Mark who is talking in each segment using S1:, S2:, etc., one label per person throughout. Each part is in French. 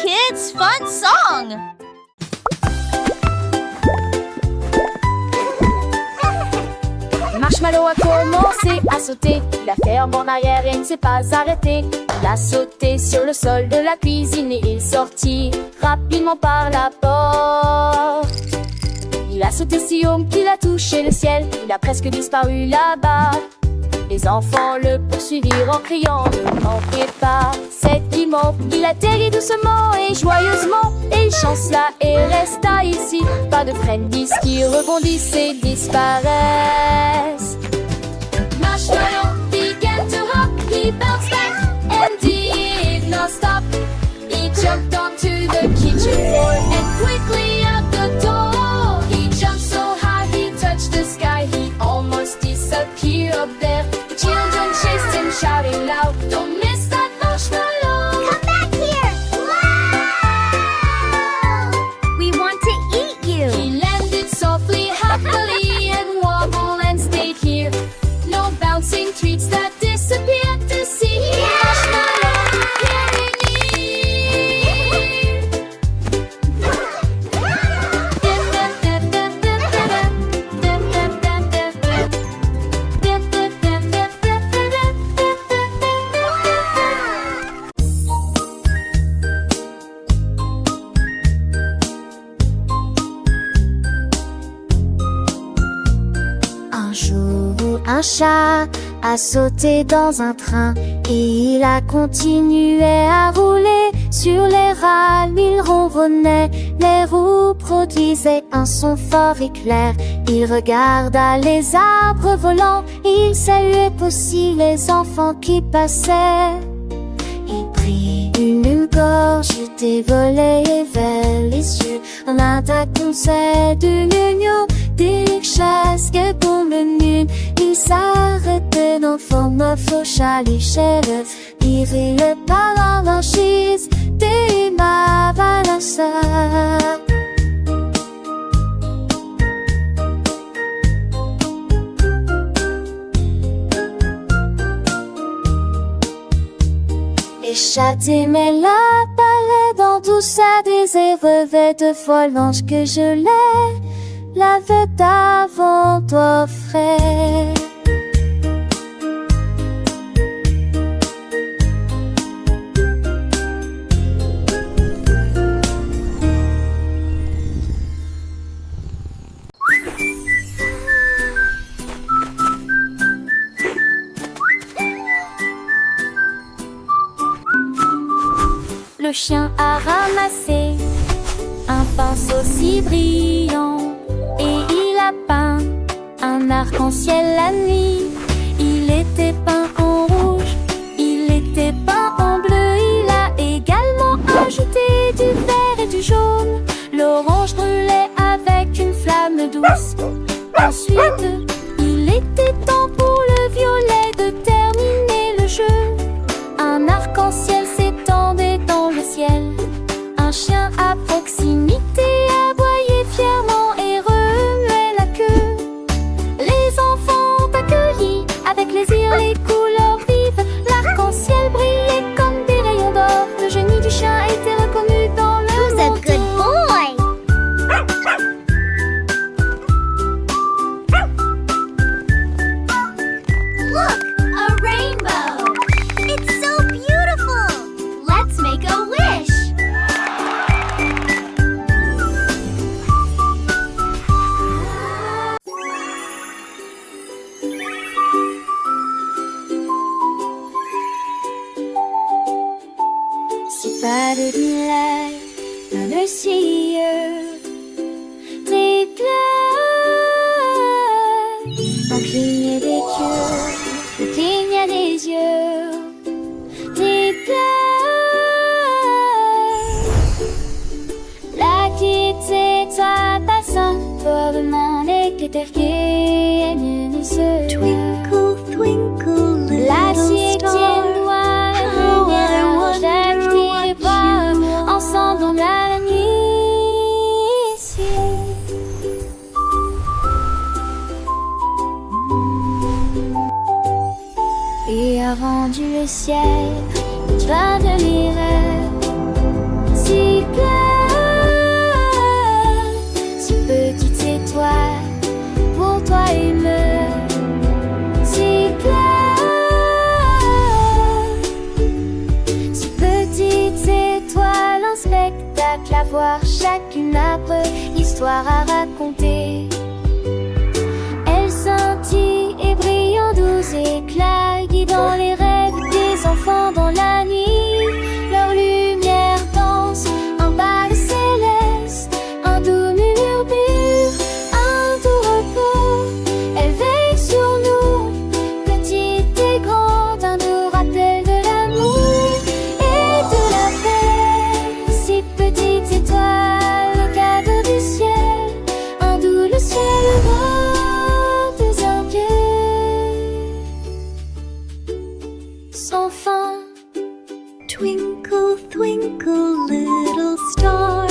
S1: Kids Fun Song!
S2: Marshmallow a commencé à sauter. Il a fait un bond en arrière et ne s'est pas arrêté. Il a sauté sur le sol de la cuisine et il sortit rapidement par la porte. Il a sauté si haut qu'il a touché le ciel. Il a presque disparu là-bas. Les enfants le poursuivirent en criant: ne manquez pas cet immeuble. Il atterrit doucement et joyeusement et il chancela et resta ici. Pas de friendies qui rebondissent et disparaissent. Marshmallow began to hop. He bounced back and did not stop. He jumped onto the kitchen floor and quickly out the door. He jumped so high he touched the sky. He almost disappeared up there. The children chased him, shouting loud, don't miss that marshmallow.
S3: Come back here! Wow! We want to eat you!
S2: He landed softly, happily, and wobbled and stayed here. No bouncing treats that disappeared to see marshmallow very
S3: Un jour, un chat a sauté dans un train et il a continué à rouler sur les rails. Il ronronnait, les roues produisaient un son fort et clair. Il regarda les arbres volants, il saluait aussi les enfants qui passaient. Il prit une gorgée volée vers les yeux en attaquant celle de l'union des chasses que pour le menu. Il s'arrêtait dans forme fauche à l'échelle, tiré par la franchise de ma balanceur. Échaté mais la palais dans tout ça désir revêt de fois l'ange que je l'ai l'avait avant offert.
S2: Le chien a ramassé un pinceau si brillant et il a peint un arc-en-ciel la nuit. Il était peint en rouge, il était peint en bleu. Il a également ajouté du vert et du jaune. L'orange brûlait avec une flamme douce. Ensuite, il était temps pour le violet de terminer le jeu. Un arc-en-ciel s'étendait dans le ciel. Un chien à proximité aboyait fièrement et remuait la queue. Les enfants ont accueilli avec plaisir les couleurs vives. L'arc-en-ciel brillait comme des rayons d'or. Le génie du chien était reconnu dans le
S3: Who's a
S2: monde.
S3: good boy? Look, a rainbow! It's so beautiful! Let's make a wish!
S2: C'est pas de light dans le ciel, très clair. On cligne des yeux, le cligne des yeux, très clair. La quitte toi passant pour demander que t'es rien ne se
S3: Twinkle, twinkle,
S2: la
S3: little
S2: septième
S3: star.
S2: doigt,
S3: How I wonder what you
S2: ensemble dans la nuit ici. Et a rendu le ciel, tu vas devenir si clair. Si petite étoile, pour toi une si clair. Si petite étoile, un spectacle à voir, chacune a histoire à raconter. Elle scintille et brille en doux éclats, guidant les rêves des enfants dans la nuit. Leur lumière danse un bal céleste, un doux murmure pur, un doux repos. Elle veille sur nous, petite et grande, un doux rappel de l'amour et de la paix. Si petite étoile, le cadeau du ciel, un doux le ciel bord des orgueils. Sans fin.
S4: Twinkle, twinkle, little star,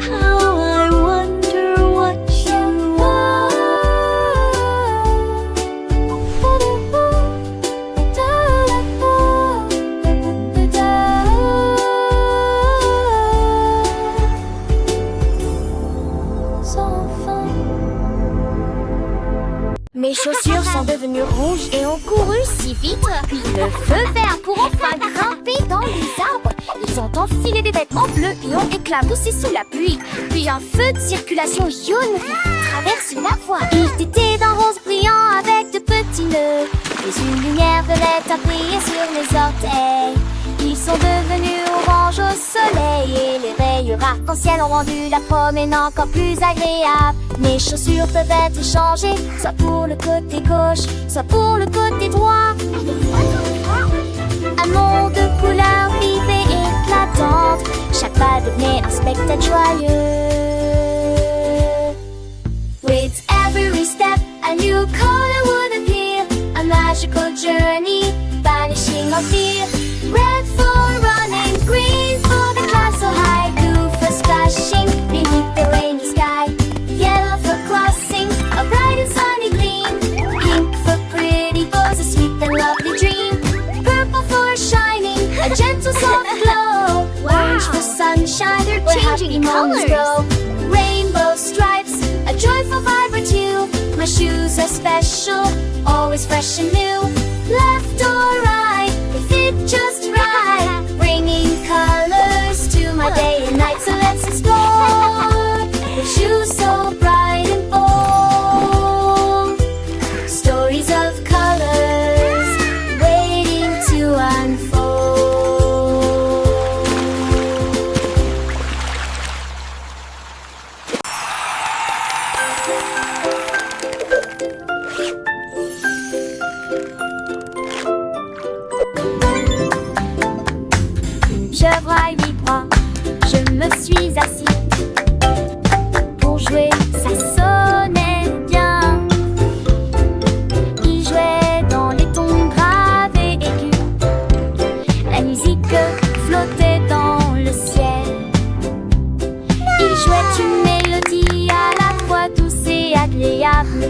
S4: how I wonder what you are.
S2: Sans fin.
S1: Mes chaussures sont devenues rouges et ont couru si vite. Puis le feu vert pour enfin grimper dans les arbres. Ils ont enfilé des vêtements bleus et ont éclaboussé sous la pluie. Puis un feu de circulation jaune traverse la voie. Ils étaient d'un rose brillant avec de petits nœuds. Et une lumière violette a brillé sur les orteils. Ils sont devenus orange au soleil. Et les rayures arc-en-ciel ont rendu la promène encore plus agréable. Mes chaussures peuvent être changées, soit pour le côté gauche, soit pour le côté droit. Un monde de couleurs vives et éclatantes. Chaque pas devenait un spectacle joyeux. With every step, a new color would appear. A magical journey, banishing all fear. Red for running, green for the clouds so high. Blue for splashing beneath the rainy sky. Yellow for crossing, a bright and sunny gleam. Pink for pretty pose, a sweet and lovely dream. Purple for shining, a gentle soft glow. Orange for sunshine, where happy moments grow. Rainbow stripes, a joyful vibrant hue. My shoes are special, always fresh and new. Left or right, they fit just right. Bringing colors to my day and night, so let's explore. The shoes so bright and bold. Stories of colors waiting to unfold. Une chevreuil vibrant, je me suis assis. Pour jouer, ça sonnait bien. Il jouait dans les tons graves et aigus. La musique flottait dans le ciel. Il jouait une mélodie à la fois douce et agréable.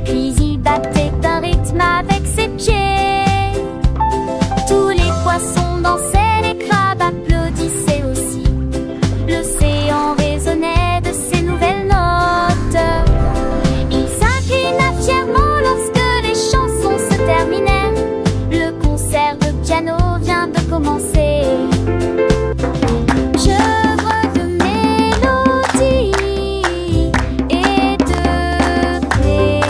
S1: Puis il battait d'un rythme avec ses pieds. Tous les poissons dansaient, les crabes applaudissaient aussi. L'océan résonnait de ses nouvelles notes. Il s'inclina fièrement lorsque les chansons se terminaient. Le concert de piano vient de commencer. J'œuvre de mélodie et de plaisir.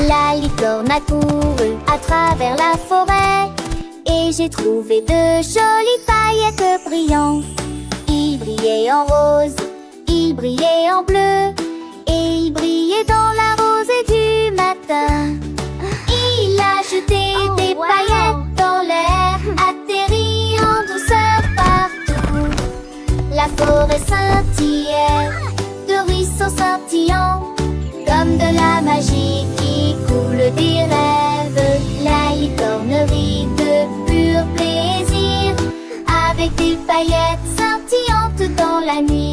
S1: La licorne a couru à travers la forêt et j'ai trouvé de jolies paillettes brillantes. Il brillait en rose, il brillait en bleu et il brillait dans la rosée du matin. Il a jeté des paillettes dans l'air, atterri en douceur partout. La forêt scintillait de ruisseaux scintillants comme de la paillettes scintillantes dans la nuit.